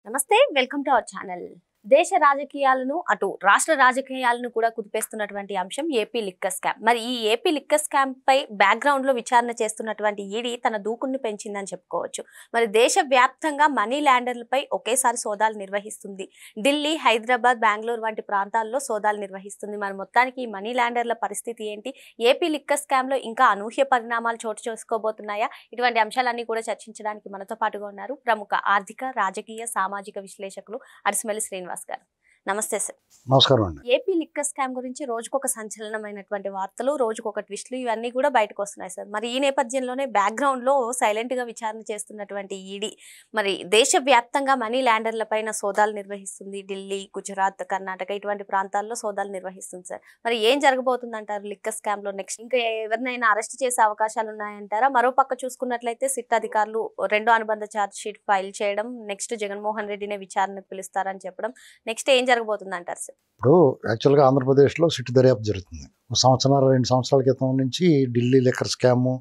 నమస్తే, welcome to our channel. దేశ రాజకీయాలను అటు రాష్ట్ర రాజకీయాలను కూడా కుదిపేస్తున్నటువంటి అంశం ఏపీ లిక్కర్ స్కామ్. మరి ఈ ఏపీ లిక్కర్ స్కామ్ పై బ్యాక్గ్రౌండ్ లో విచారణ చేస్తున్నటువంటి ఈడీ తన దూకుడుని పెంచిందని చెప్పుకోవచ్చు. మరి దేశ వ్యాప్తంగా మనీ ల్యాండర్లపై ఒకేసారి సోదాలు నిర్వహిస్తుంది. ఢిల్లీ, హైదరాబాద్, బెంగళూరు వంటి ప్రాంతాల్లో సోదాలు నిర్వహిస్తుంది. మరి మొత్తానికి ఈ మనీ ల్యాండర్ల పరిస్థితి ఏంటి? ఏపీ లిక్కర్ స్కామ్ లో ఇంకా అనూహ్య పరిణామాలు చోటు చేసుకోబోతున్నాయా? ఇటువంటి అంశాలన్నీ కూడా చర్చించడానికి మనతో పాటుగా ఉన్నారు ప్రముఖ ఆర్థిక, రాజకీయ, సామాజిక విశ్లేషకులు అరిసిమల్లి శ్రీనివాస్ గారు. నమస్తే సార్. నమస్కారం అండి. ఏపీ లిక్కర్ స్కామ్ గురించి రోజుకొక సంచలనమైనటువంటి వార్తలు, రోజుకొక ట్విస్టులు ఇవన్నీ కూడా బయటకు వస్తున్నాయి సార్. మరి ఈ నేపథ్యంలోనే బ్యాక్గ్రౌండ్ లో సైలెంట్ గా విచారణ చేస్తున్నటువంటి ఈడీ మరి దేశవ్యాప్తంగా మనీ ల్యాండర్ల పైన సోదాలు నిర్వహిస్తుంది. ఢిల్లీ, గుజరాత్, కర్ణాటక ఇటువంటి ప్రాంతాల్లో సోదాలు నిర్వహిస్తుంది సార్. మరి ఏం జరగబోతుందంటారు లిక్కర్ స్కామ్ లో? నెక్స్ట్ ఇంకా ఎవరినైనా అరెస్ట్ చేసే అవకాశాలు ఉన్నాయంటారా? మరో పక్క చూసుకున్నట్లయితే సిట్ అధికారులు రెండో అనుబంధ ఛార్జ్ షీట్ ఫైల్ చేయడం, నెక్స్ట్ జగన్మోహన్ రెడ్డినే విచారణకు పిలుస్తారని చెప్పడం, నెక్స్ట్ ఏం జరగబోతుంది అంటారు సార్? ఇప్పుడు యాక్చువల్గా ఆంధ్రప్రదేశ్లో సిట్ దర్యాప్తు జరుగుతుంది. 1 సంవత్సరం 2 సంవత్సరాల క్రితం నుంచి ఢిల్లీ లిక్కర్ స్కాము,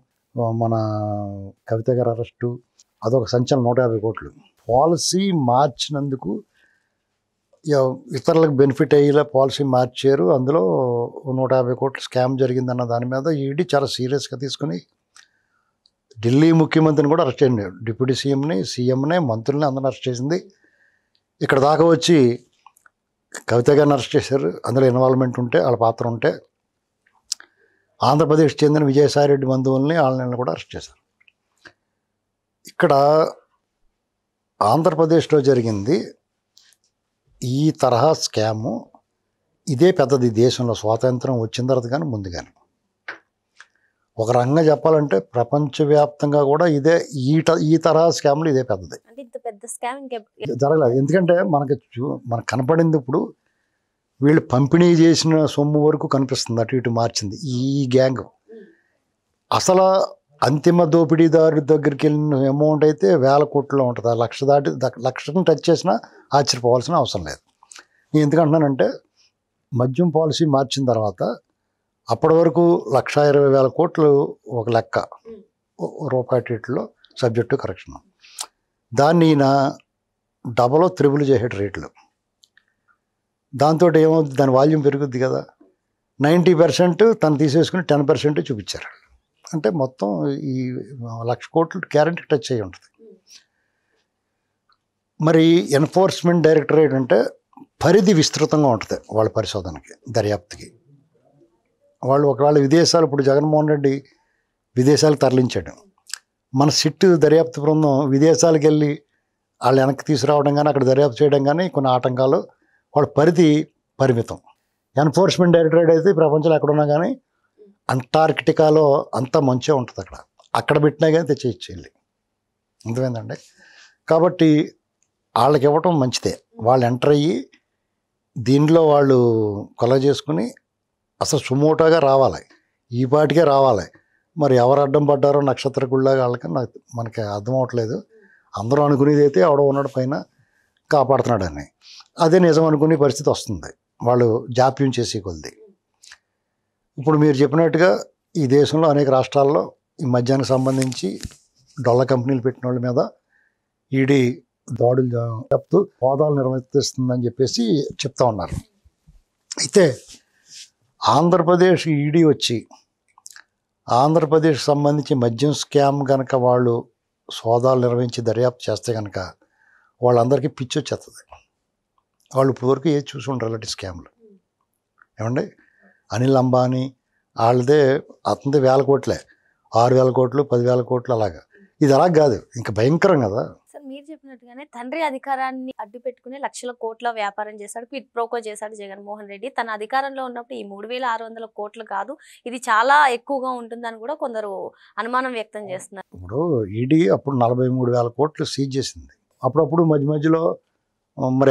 మన కవిత గారి అరెస్టు, అదొక సంచలనం. 150 కోట్లు పాలసీ మార్చినందుకు ఇతరులకు బెనిఫిట్ అయ్యేలా పాలసీ మార్చారు. అందులో 150 కోట్లు స్కామ్ జరిగిందన్న దాని మీద ఈడీ చాలా సీరియస్గా తీసుకుని ఢిల్లీ ముఖ్యమంత్రిని కూడా అరెస్ట్ చేయండి, డిప్యూటీ సీఎంని, మంత్రుల్ని అందరిని అరెస్ట్ చేసింది. ఇక్కడ దాకా వచ్చి కవిత గారిని అరెస్ట్ చేశారు. అందులో ఇన్వాల్వ్మెంట్ ఉంటే, వాళ్ళ పాత్ర ఉంటే. ఆంధ్రప్రదేశ్ చెందిన విజయసాయి రెడ్డి బంధువుల్ని వాళ్ళని కూడా అరెస్ట్ చేశారు. ఇక్కడ ఆంధ్రప్రదేశ్లో జరిగింది ఈ తరహా స్కాము ఇదే పెద్దది దేశంలో, స్వాతంత్రం వచ్చిన తర్వాత కానీ ముందు కానీ. ఒక రకంగా చెప్పాలంటే ప్రపంచవ్యాప్తంగా కూడా ఇదే ఈ తరహా స్కామ్లు ఇదే పెద్దది. జరగలేదు. ఎందుకంటే మనకు కనపడింది ఇప్పుడు వీళ్ళు పంపిణీ చేసిన సొమ్ము వరకు కనిపిస్తుంది, అటు ఇటు మార్చింది ఈ గ్యాంగ్. అసలు అంతిమ దోపిడీదారు దగ్గరికి వెళ్ళిన అమౌంట్ అయితే 1000 కోట్లలో ఉంటుంది. ఆ లక్షను టచ్ చేసినా ఆశ్చర్యపోవాల్సిన అవసరం లేదు. నేను ఎందుకంటున్నానంటే మద్యం పాలసీ మార్చిన తర్వాత అప్పటి వరకు 1,20,000 కోట్లు ఒక లెక్క రూపాయి రేట్లో సబ్జెక్టు కరెక్షన్. దాన్ని ఈయన డబలో త్రిబుల్ చేసే రేట్లు. దాంతో ఏమవుతుంది, దాని వాల్యూమ్ పెరుగుద్ది కదా. 90% తను తీసేసుకుని 10% చూపించారు. అంటే మొత్తం ఈ 1,00,000 కోట్లు గ్యారెంటీ టచ్ అయ్యి ఉంటుంది. మరి ఎన్ఫోర్స్మెంట్ డైరెక్టరేట్ అంటే పరిధి విస్తృతంగా ఉంటుంది వాళ్ళ పరిశోధనకి, దర్యాప్తుకి. వాళ్ళు ఒకవేళ విదేశాలు, ఇప్పుడు జగన్మోహన్ రెడ్డి విదేశాలకు తరలించాడు. మన సిట్ దర్యాప్తు బృందం విదేశాలకు వెళ్ళి వాళ్ళు వెనక్కి తీసుకురావడం కానీ, అక్కడ దర్యాప్తు చేయడం కానీ కొన్ని ఆటంకాలు, వాళ్ళ పరిధి పరిమితం. ఎన్ఫోర్స్మెంట్ డైరెక్టరేట్ అయితే ప్రపంచంలో ఎక్కడున్నా కానీ అంటార్కిటికాలో అంతా మంచిగా ఉంటుంది. అక్కడ పెట్టినా కానీ తెచ్చేయాలి. అర్థమైందండి. కాబట్టి వాళ్ళకి ఇవ్వటం మంచిదే. వాళ్ళు ఎంటర్ అయ్యి దీనిలో వాళ్ళు కొల చేసుకుని అసలు సుమోటోగా రావాలి, ఈ పాటికే రావాలి. మరి ఎవరు అడ్డం పడ్డారో నక్షత్ర గుళ్ళగా వాళ్ళకి మనకి అర్థం అవ్వట్లేదు. అందరూ అనుకునేది అయితే ఎవడో ఉన్నాడు పైన కాపాడుతున్నాడని, అదే నిజం అనుకునే పరిస్థితి వస్తుంది వాళ్ళు జాప్యం చేసే కొద్ది. ఇప్పుడు మీరు చెప్పినట్టుగా ఈ దేశంలో అనేక రాష్ట్రాల్లో ఈ మద్యానికి సంబంధించి డొల్ల కంపెనీలు పెట్టిన వాళ్ళ మీద ఈడీ దాడులు చెప్తూ హోదాలు నిర్వర్తిస్తుందని చెప్పేసి చెప్తా ఉన్నారు. అయితే ఆంధ్రప్రదేశ్ ఈడీ వచ్చి ఆంధ్రప్రదేశ్ సంబంధించి మద్యం స్కామ్ కనుక వాళ్ళు సోదాలు నిర్వహించి దర్యాప్తు చేస్తే కనుక వాళ్ళందరికీ పిచ్చి వచ్చేస్తుంది. వాళ్ళు ఇప్పటివరకు ఏది చూసి ఉంటారు అలాంటి స్కామ్లు. ఏమండి, అనిల్ అంబానీ వాళ్ళదే, అతనిది 1000 కోట్లే, 6,000 కోట్లు, 10,000 కోట్లు అలాగా. ఇది అలా కాదు, ఇంకా భయంకరం కదా. మీరు చెప్పినట్టుగానే తండ్రి అధికారాన్ని అడ్డు పెట్టుకుని లక్షల కోట్ల వ్యాపారం చేశాడు, క్విడ్ ప్రోకో చేశాడు జగన్మోహన్ రెడ్డి. తన అధికారంలో ఉన్నప్పుడు ఈ 3,600 కోట్లు కాదు, ఇది చాలా ఎక్కువగా ఉంటుందని కూడా కొందరు అనుమానం వ్యక్తం చేస్తున్నారు. ఇప్పుడు ఈడీ అప్పుడు 43,000 కోట్లు సీజ్ చేసింది. అప్పుడప్పుడు మధ్య మధ్యలో మరి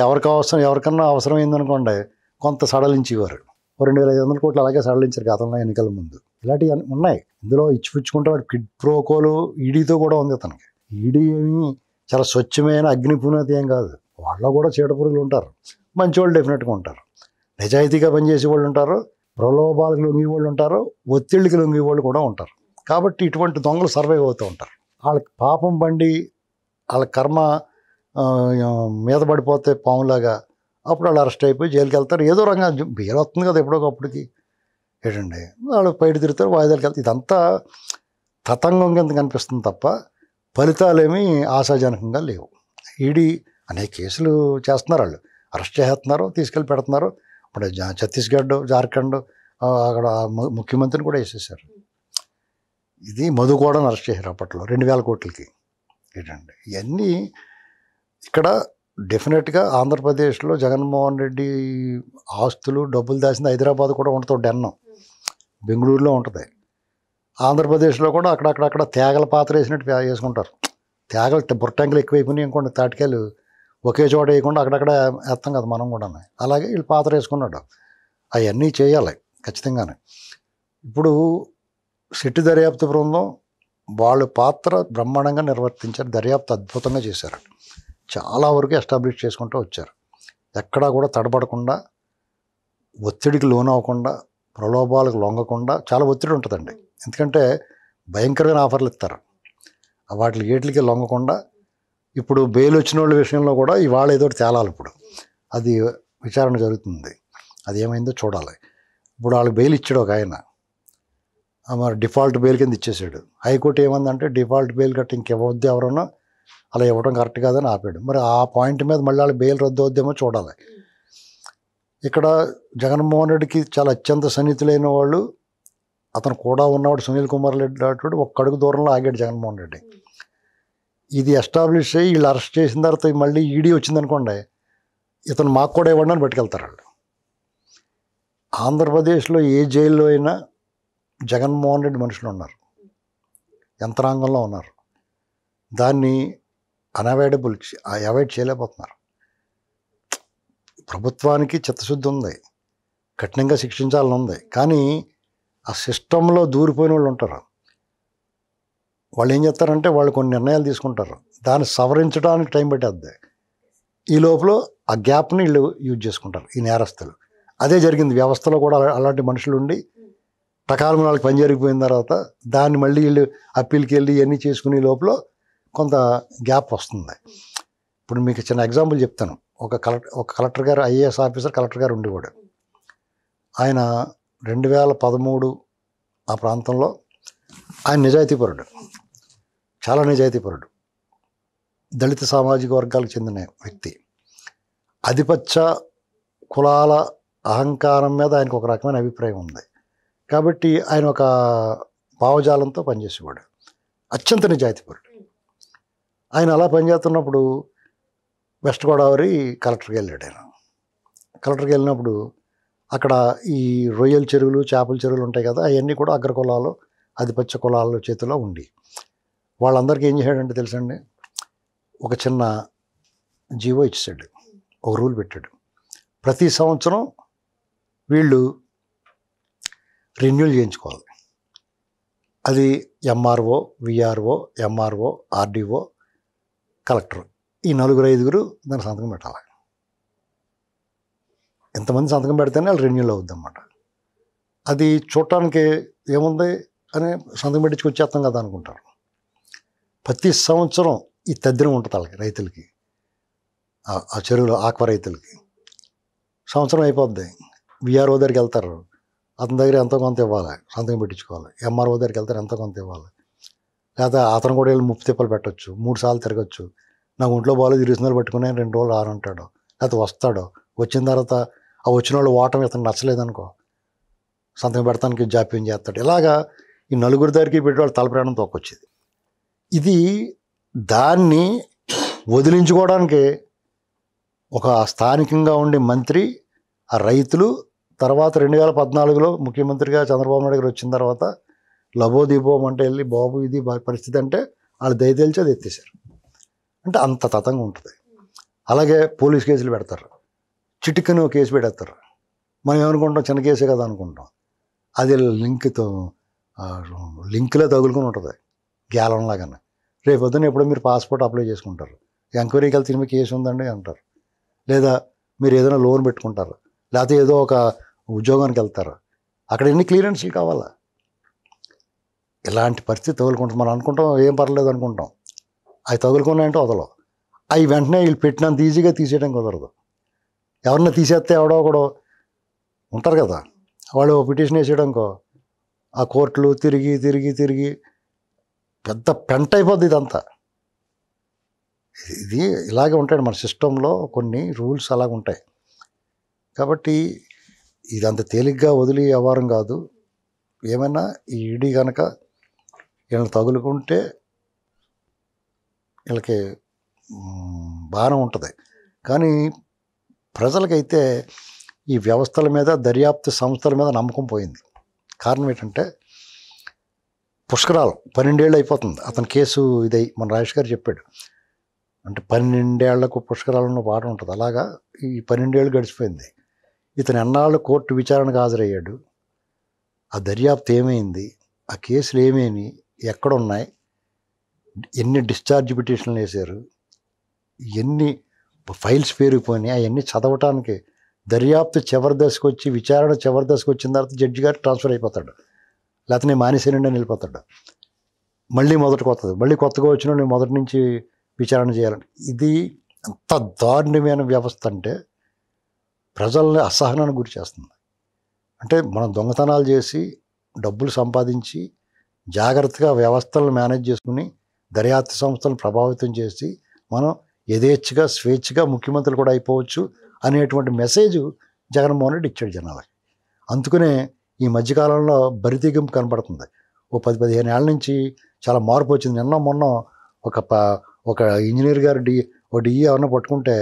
ఎవరికన్నా అవసరమైందనుకోండి కొంత సడలించేవారు. 2,500 కోట్లు అలాగే సడలించారు గతంలో ఎన్నికల ముందు. ఇలాంటివి ఉన్నాయి. ఇందులో ఇచ్చిపుచ్చుకుంటే వాడు క్విడ్ ప్రోకోలు ఈడీతో కూడా ఉంది. తనకి ఈడీ ఏమి చాలా స్వచ్ఛమైన అగ్నిపునతి ఏం కాదు. వాళ్ళలో కూడా చీడపురుగులు ఉంటారు, మంచి వాళ్ళు డెఫినెట్గా ఉంటారు, నిజాయితీగా పనిచేసే వాళ్ళు ఉంటారు, ప్రలోభాలకు లొంగి వాళ్ళు ఉంటారు, ఒత్తిళ్ళకి లొంగి వాళ్ళు కూడా ఉంటారు. కాబట్టి ఇటువంటి దొంగలు సర్వైవ్ అవుతూ ఉంటారు. వాళ్ళకి పాపం బండి వాళ్ళ కర్మ మీద పడిపోతే పాములాగా అప్పుడు వాళ్ళు అరెస్ట్ అయిపోయి జైలుకి వెళ్తారు. ఏదో రంగా బెయిల్ వస్తుంది కదా ఎప్పుడోకప్పటికి ఏంటండి, వాళ్ళు బయట తిరుగుతారు, వాయిదాలకు వెళ్తారు. ఇదంతా తతంగం కింద కనిపిస్తుంది తప్ప ఫలితాలేమీ ఆశాజనకంగా లేవు. ఈడీ అనేక కేసులు చేస్తున్నారు, వాళ్ళు అరెస్ట్ చేస్తున్నారు, తీసుకెళ్ళి పెడుతున్నారు. ఇప్పుడు ఛత్తీస్గఢ్, జార్ఖండ్ అక్కడ ముఖ్యమంత్రిని కూడా వేసేసారు. ఇది మధు కూడా అరెస్ట్ చేశారు అప్పట్లో 2000 కోట్లకి. ఏంటండి ఇవన్నీ ఇక్కడ డెఫినెట్గా ఆంధ్రప్రదేశ్లో జగన్మోహన్ రెడ్డి ఆస్తులు డబ్బులు దాచింది హైదరాబాద్ కూడా ఉంటుంది, డెన్నం బెంగళూరులో ఉంటుంది. ఆంధ్రప్రదేశ్లో కూడా అక్కడక్కడ తేగల పాత్ర వేసినట్టు వేసుకుంటారు. తేగలు బుర్రటంకులు ఎక్కువైపోయినాయి అనుకోండి, తాటికాయలు ఒకే చోట వేయకుండా అక్కడక్కడ వేస్తాం కదా మనం కూడా. అలాగే వీళ్ళు పాత్ర వేసుకున్నాడు. అవన్నీ చేయాలి ఖచ్చితంగానే. ఇప్పుడు సిట్టు దర్యాప్తు బృందం వాళ్ళు పాత్ర బ్రహ్మాండంగా నిర్వర్తించారు, దర్యాప్తు అద్భుతంగా చేశారు. చాలా వరకు ఎస్టాబ్లిష్ చేసుకుంటూ వచ్చారు. ఎక్కడా కూడా తడబడకుండా, ఒత్తిడికి లోనవ్వకుండా, ప్రలోభాలకు లొంగకుండా. చాలా ఒత్తిడి ఉంటుందండి, ఎందుకంటే భయంకరమైన ఆఫర్లు ఇస్తారు. వీటికి లొంగకుండా ఇప్పుడు బెయిల్ వచ్చిన వాళ్ళ విషయంలో కూడా ఇవాళ ఏదో తేలాలి. ఇప్పుడు అది విచారణ జరుగుతుంది, అది ఏమైందో చూడాలి. ఇప్పుడు వాళ్ళకి బెయిల్ ఇచ్చాడు ఒక ఆయన, మరి డిఫాల్ట్ బెయిల్ కింద ఇచ్చేసాడు. హైకోర్టు ఏమందంటే డిఫాల్ట్ బెయిల్ గట్టి ఇంకెవద్దు, ఎవరన్నా అలా ఇవ్వడం కరెక్ట్ కాదని ఆపాడు. మరి ఆ పాయింట్ మీద మళ్ళీ వాళ్ళ బెయిల్ రద్దు అవుద్దేమో చూడాలి. ఇక్కడ జగన్మోహన్ రెడ్డికి చాలా అత్యంత సన్నిహితులైన వాళ్ళు, అతను కూడా ఉన్నవాడు సునీల్ కుమార్ రెడ్డి లాంటి ఒక్క అడుగు దూరంలో ఆగాడు జగన్మోహన్ రెడ్డి. ఇది ఎస్టాబ్లిష్ అయ్యి వీళ్ళు అరెస్ట్ చేసిన తర్వాత మళ్ళీ ఈడీ వచ్చిందనుకోండి, ఇతను మాకు కూడా ఇవ్వండి అని పట్టుకెళ్తారు వాళ్ళు. ఆంధ్రప్రదేశ్లో ఏ జైల్లో అయినా జగన్మోహన్ రెడ్డి మనుషులు ఉన్నారు, యంత్రాంగంలో ఉన్నారు. దాన్ని అవాయిడ్ చేయలేకపోతున్నారు. ప్రభుత్వానికి చిత్తశుద్ధి ఉంది, కఠినంగా శిక్షించాలని ఉంది, కానీ ఆ సిస్టంలో దూరిపోయిన వాళ్ళు ఉంటారు. వాళ్ళు ఏం చేస్తారంటే వాళ్ళు కొన్ని నిర్ణయాలు తీసుకుంటారు, దాన్ని సవరించడానికి టైం పట్టేద్ది. ఈ లోపల ఆ గ్యాప్ని వీళ్ళు యూజ్ చేసుకుంటారు, ఈ నేరస్తులు. అదే జరిగింది వ్యవస్థలో కూడా. అలాంటి మనుషులు ఉండి టకాలం వాళ్ళకి పని జరిగిపోయిన తర్వాత దాన్ని మళ్ళీ వీళ్ళు అప్పీల్కి వెళ్ళి ఇవన్నీ చేసుకునే లోపల కొంత గ్యాప్ వస్తుంది. ఇప్పుడు మీకు చిన్న ఎగ్జాంపుల్ చెప్తాను. ఒక కలెక్టర్ గారు, ఐఏఎస్ ఆఫీసర్ కలెక్టర్ గారు ఉండేవాడు. ఆయన 2013 ఆ ప్రాంతంలో ఆయన నిజాయితీపరుడు, చాలా నిజాయితీపరుడు, దళిత సామాజిక వర్గాలకు చెందిన వ్యక్తి. ఆధిపత్య కులాల అహంకారం మీద ఆయనకు ఒక రకమైన అభిప్రాయం ఉంది కాబట్టి ఆయన ఒక భావజాలంతో పనిచేసేవాడు, అత్యంత నిజాయితీపరుడు. ఆయన అలా పనిచేస్తున్నప్పుడు వెస్ట్ గోదావరి కలెక్టర్కి వెళ్ళాడు. ఆయన కలెక్టర్కి వెళ్ళినప్పుడు అక్కడ ఈ రొయ్యల చెరువులు, చేపల చెరువులు ఉంటాయి కదా, అవన్నీ కూడా అగ్ర కులాలు, ఆధిపత్య కులాల చేతిలో ఉండి వాళ్ళందరికీ ఏం చేశాడంటే తెలుసండి, ఒక చిన్న జీవో ఇచ్చాడు, ఒక రూల్ పెట్టాడు. ప్రతి సంవత్సరం వీళ్ళు రెన్యూల్ చేయించుకోవాలి. అది MRO, VRO, MRO, RDO, collector, ఈ 4-5 దాన్ని సంతకం పెట్టాలి. ఎంతమంది సంతకం పెడితేనే వాళ్ళు రెన్యూల్ అవుద్ది అన్నమాట. అది చూడటానికి ఏముంది అని సంతకం పెట్టించుకు వచ్చేస్తాం కదా అనుకుంటారు. ప్రతి సంవత్సరం ఈ తద్దినం ఉంటుంది వాళ్ళకి, రైతులకి, ఆ చెరువులో ఆక్వా రైతులకి. సంవత్సరం అయిపోద్ది, విఆర్ఓ దగ్గరికి వెళ్తారు, అతని దగ్గర ఎంతో కొంత ఇవ్వాలి, సంతకం పెట్టించుకోవాలి. ఎంఆర్ఓ దగ్గరికి వెళ్తారు, ఎంతో కొంత ఇవ్వాలి. లేదా అతను కూడా వెళ్ళి 30 తిప్పలు పెట్టచ్చు, 3 సార్లు తిరగచ్చు. నాకు ఒంట్లో బాగాలేదు, 20 నెలలు పట్టుకుని 2 రోజులు ఆరంటాడు, లేకపోతే వస్తాడు. వచ్చిన తర్వాత ఆ వచ్చిన వాళ్ళు ఓటమి ఇతను నచ్చలేదనుకో, సంతకం పెడతానికి జాప్యం చేస్తాడు. ఇలాగా ఈ 4 దగ్గరికి పెట్టి వాళ్ళు తలప్రాణం తోకొచ్చేది. ఇది దాన్ని వదిలించుకోవడానికి ఒక స్థానికంగా ఉండే మంత్రి, ఆ రైతులు, తర్వాత 2014లో ముఖ్యమంత్రిగా చంద్రబాబు నాయుడు గారు వచ్చిన తర్వాత లబోదీపోం అంటే వెళ్ళి బాబు ఇది పరిస్థితి అంటే వాళ్ళు దయతేల్చి అది ఎత్తేసారు. అంటే అంత తతంగా ఉంటుంది. అలాగే పోలీస్ కేసులు పెడతారు, చిటికను కేసు పెడతారు. మనం ఏమనుకుంటాం, చిన్న కేసే కదా అనుకుంటాం. అది లింక్లో తగులుకొని ఉంటుంది, గ్యాలంలాగానే. రేపు పొద్దున్న ఎప్పుడో మీరు పాస్పోర్ట్ అప్లై చేసుకుంటారు, ఎంక్వైరీకి వెళ్తే మీ కేసు ఉందండి అంటారు. లేదా మీరు ఏదైనా లోన్ పెట్టుకుంటారు, లేకపోతే ఏదో ఒక ఉద్యోగానికి వెళ్తారు, అక్కడ ఎన్ని క్లియరెన్స్లు కావాలా. ఇలాంటి పరిస్థితి తగులుకుంటాం. మనం అనుకుంటాం ఏం పర్లేదు అనుకుంటాం, అవి తగులుకున్నాయంటే వదలవు. అవి వెంటనే వీళ్ళు పెట్టినంత ఈజీగా తీసేయడం కుదరదు. ఎవరన్నా తీసేస్తే ఎవడో ఒకడో ఉంటారు కదా, వాళ్ళు పిటిషన్ వేసేయడంకో ఆ కోర్టులు తిరిగి తిరిగి తిరిగి పెద్ద పెంట అయిపోద్ది ఇదంతా. ఇది ఇలాగే ఉంటాయి మన సిస్టంలో, కొన్ని రూల్స్ అలాగ ఉంటాయి. కాబట్టి ఇదంత తేలిగ్గా వదిలి వ్యవహారం కాదు. ఏమైనా ఈ ఈడీ కనుక వీళ్ళని తగులుకుంటే వీళ్ళకి బాగానే ఉంటుంది. కానీ ప్రజలకైతే ఈ వ్యవస్థల మీద, దర్యాప్తు సంస్థల మీద నమ్మకం పోయింది. కారణం ఏంటంటే పుష్కరాలు 12 ఏళ్ళు అయిపోతుంది అతని కేసు ఇదై. మన రాజేష్ గారు చెప్పాడు, అంటే 12 ఏళ్లకు పుష్కరాలను పాట ఉంటుంది. అలాగా ఈ 12 ఏళ్ళు గడిచిపోయింది. ఇతను ఎన్నాళ్ళు కోర్టు విచారణకు హాజరయ్యాడు, ఆ దర్యాప్తు ఏమైంది, ఆ కేసులు ఏమేమి, ఎక్కడున్నాయి, ఎన్ని డిశ్చార్జ్ పిటిషన్లు వేశారు, ఎన్ని ఫైల్స్ పేరుకుపోయినాయి, అవన్నీ చదవటానికి దర్యాప్తు చివరి దశకు వచ్చి, విచారణ చివరి దశకు వచ్చిన తర్వాత జడ్జి గారు ట్రాన్స్ఫర్ అయిపోతాడు, లేకపోతే నేను మానేసేనండి అని వెళ్ళిపోతాడు. మళ్ళీ మొదటికి వస్తుంది, మళ్ళీ కొత్తగా వచ్చిన నేను మొదటి నుంచి విచారణ చేయాలని. ఇది ఎంత దారుణమైన వ్యవస్థ అంటే ప్రజల్ని అసహనానికి గురి చేస్తుంది. అంటే మనం దొంగతనాలు చేసి డబ్బులు సంపాదించి జాగ్రత్తగా వ్యవస్థలను మేనేజ్ చేసుకుని దర్యాప్తు సంస్థలను ప్రభావితం చేసి మనం యథేచ్ఛగా స్వేచ్ఛగా ముఖ్యమంత్రులు కూడా అయిపోవచ్చు అనేటువంటి మెసేజ్ జగన్మోహన్ రెడ్డి ఇచ్చాడు జనాలకి. అందుకనే ఈ మధ్యకాలంలో బరితెగింపు కనబడుతుంది. ఓ 10-15 ఏళ్ళ నుంచి చాలా మార్పు వచ్చింది. నిన్న మొన్న ఒక ఇంజనీర్ గారు ఓ డిఈ ఏమన్నా పట్టుకుంటే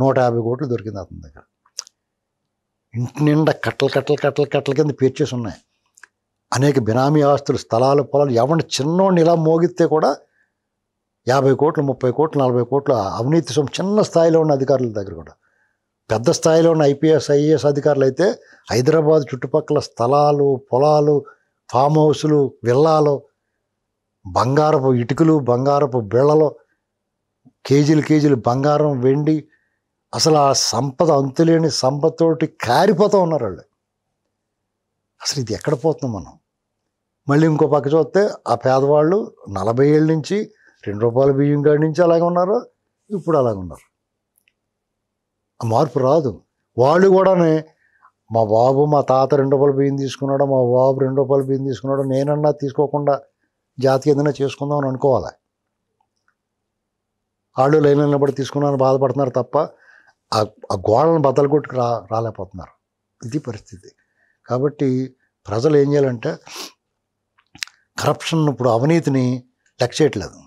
150 కోట్లు దొరికింది అతని దగ్గర. ఇంటి నిండా కట్టల కింద పేర్చేసి ఉన్నాయి. అనేక బినామీ ఆస్తులు, స్థలాలు, పొలాలు. ఎవరిని చిన్నోడిని ఇలా మోగితే కూడా 50 కోట్లు, 30 కోట్లు, 40 కోట్లు అవినీతి సొమ్ము చిన్న స్థాయిలో ఉన్న అధికారుల దగ్గర కూడా. పెద్ద స్థాయిలో ఉన్న ఐపీఎస్, ఐఏఎస్ అధికారులు అయితే హైదరాబాద్ చుట్టుపక్కల స్థలాలు, పొలాలు, ఫామ్ హౌస్లు, విల్లాలు, బంగారపు ఇటుకలు, బంగారపు బిళ్ళలు, కేజీలు బంగారం, వెండి, అసలు ఆ సంపద అంతులేని సంపదతోటి కారిపోతూ ఉన్నారు వాళ్ళు. అసలు ఇది ఎక్కడ పోతున్నాం మనం? మళ్ళీ ఇంకో పక్క చూస్తే ఆ పేదవాళ్ళు 40 ఏళ్ళ నుంచి 2 రూపాయల బియ్యం కాడి నుంచి అలాగే ఉన్నారు, ఇప్పుడు అలాగే ఉన్నారు. ఆ మార్పు రాదు. వాళ్ళు కూడానే మా బాబు, మా తాత 2 రూపాయల బియ్యం తీసుకున్నాడు, మా బాబు 2 రూపాయల బియ్యం తీసుకున్నాడు, నేనన్నా తీసుకోకుండా జాతికి ఏదైనా చేసుకుందాం అని అనుకోవాలి. వాళ్ళు లైన్లో నిలబడి తీసుకున్నాను బాధపడుతున్నారు తప్ప ఆ గోడలను బద్దలు కొట్టుకు రాలేకపోతున్నారు. ఇది పరిస్థితి. కాబట్టి ప్రజలు ఏం చేయాలంటే కరప్షన్, ఇప్పుడు అవినీతిని లెక్క చేయట్లేదు,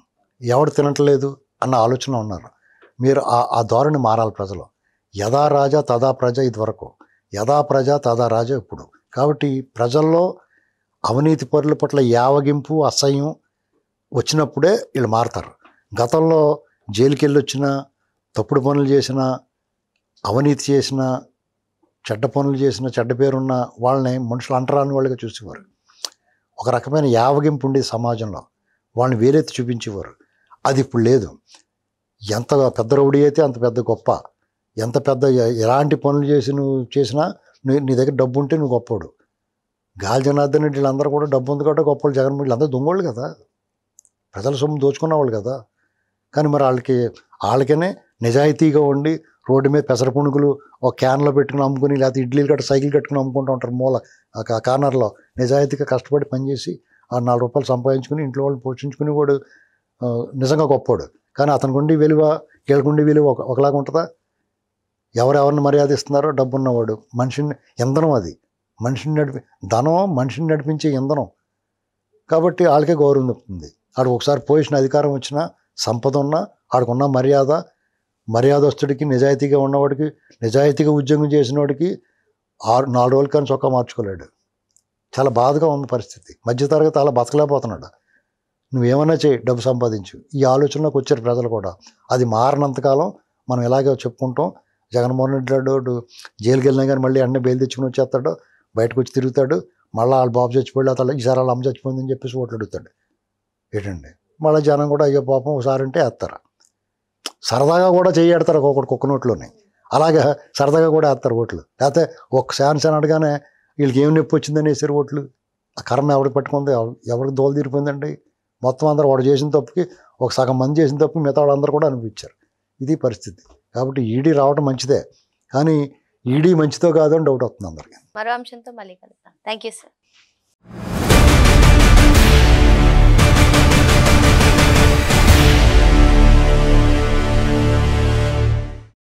ఎవడు తినట్లేదు అన్న ఆలోచన ఉన్నారు. మీరు ఆ ధోరణి మారాలి ప్రజలు. యథా రాజా తదా ప్రజ ఇదివరకు, యథా ప్రజ తదా రాజా ఇప్పుడు. కాబట్టి ప్రజల్లో అవినీతి పరుల పట్ల యావగింపు, అసహ్యం వచ్చినప్పుడే వీళ్ళు మారుతారు. గతంలో జైలుకి వెళ్ళి వచ్చిన, తప్పుడు పనులు చేసిన, అవినీతి చేసిన, చెడ్డ పనులు చేసిన, చెడ్డ పేరున్న వాళ్ళని మనుషులు అంటరాని వాళ్ళుగా చూసేవారు. ఒక రకమైన యావగింపు ఉండేది సమాజంలో, వాళ్ళని వేలెత్తి చూపించేవారు. అది ఇప్పుడు లేదు. ఎంత పెద్ద రౌడీ అయితే అంత పెద్ద గొప్ప, ఎంత పెద్ద ఎలాంటి పనులు చేసి నువ్వు చేసినా నీ దగ్గర డబ్బు ఉంటే నువ్వు గొప్పోడు. గాలి జనార్దన్ రెడ్డి వీళ్ళందరూ కూడా డబ్బు ఉంది కాబట్టి గొప్పవాళ్ళు. జగన్మోహన్ వీళ్ళందరూ దొంగోళ్ళు కదా, ప్రజల సొమ్ము దోచుకున్న వాళ్ళు కదా. కానీ మరి వాళ్ళకనే నిజాయితీగా ఉండి రోడ్డు మీద పెసర పునుగులు ఒక క్యాన్లో పెట్టుకుని అమ్ముకుని, లేకపోతే ఇడ్లీలు కట్ట సైకిల్ కట్టుకుని అమ్ముకుంటూ ఉంటారు మూల కార్నర్లో. నిజాయితీగా కష్టపడి పనిచేసి ఆ 4 రూపాయలు సంపాదించుకుని ఇంట్లో వాళ్ళని పోషించుకుని వాడు నిజంగా గొప్పోడు. కానీ అతనికి ఉండి విలువ, వీళ్ళకుండి విలువ ఒకలాగా ఉంటుందా? ఎవరెవరిని మర్యాద ఇస్తున్నారో డబ్బున్నవాడు. మనిషిని ఇంధనం, అది ధనం మనిషిని నడిపించే ఇంధనం. కాబట్టి వాళ్ళకే గౌరవం దొరుకుతుంది. ఆడు ఒకసారి పొజిషన్, అధికారం వచ్చినా, సంపద ఉన్నా, ఆడుకున్న మర్యాదస్తుడికి, నిజాయితీగా ఉన్నవాడికి, నిజాయితీగా ఉద్యోగం చేసిన వాడికి 4 రోజులు కానీ చొక్కా మార్చుకోలేడు. చాలా బాధగా ఉంది పరిస్థితి. మధ్యతరగతి అలా బతకలేకపోతున్నాడు. నువ్వేమన్నా చేయి, డబ్బు సంపాదించు, ఈ ఆలోచనలోకి వచ్చారు ప్రజలు కూడా. అది మారినంతకాలం మనం ఇలాగే చెప్పుకుంటాం. జగన్మోహన్ రెడ్డి జైలుకి వెళ్ళినా కానీ మళ్ళీ అన్నీ బెయిల్ తెచ్చుకుని వచ్చేస్తాడు, బయటకు వచ్చి తిరుగుతాడు. మళ్ళీ వాళ్ళ బాబు చచ్చిపోయాడు, అతను ఈసారి వాళ్ళ అమ్మ చచ్చిపోయిందని చెప్పేసి ఓట్లు అడుగుతాడు. ఏంటండి, మళ్ళీ జనం కూడా అయ్యో పాపం ఒకసారి అంటే వేస్తారు. సరదాగా కూడా చేయడతారు ఒక్కొక్కటి కుక్క నోట్లోని. అలాగే సరదాగా కూడా వేస్తారు ఓట్లు. లేకపోతే ఒక్క శాన్ అడగానే వీళ్ళకి ఏం నొప్పి వచ్చిందని వేసారు ఓట్లు. ఆ కర్మ ఎవరికి పట్టుకుంది, ఎవరికి దోలు తీరిపోయిందండి. మొత్తం అందరూ వాడు చేసిన తప్పుకి, ఒక సగం మంది చేసిన తప్పుకి మిగతా వాళ్ళందరూ కూడా అనిపించారు. ఇది పరిస్థితి. కాబట్టి ఈడీ రావడం మంచిదే, కానీ ఈడీ మంచిదో కాదో అని డౌట్ వస్తుంది అందరికీ. మరో అంశంతో మళ్ళీ కలుద్దాం. Thank you sir.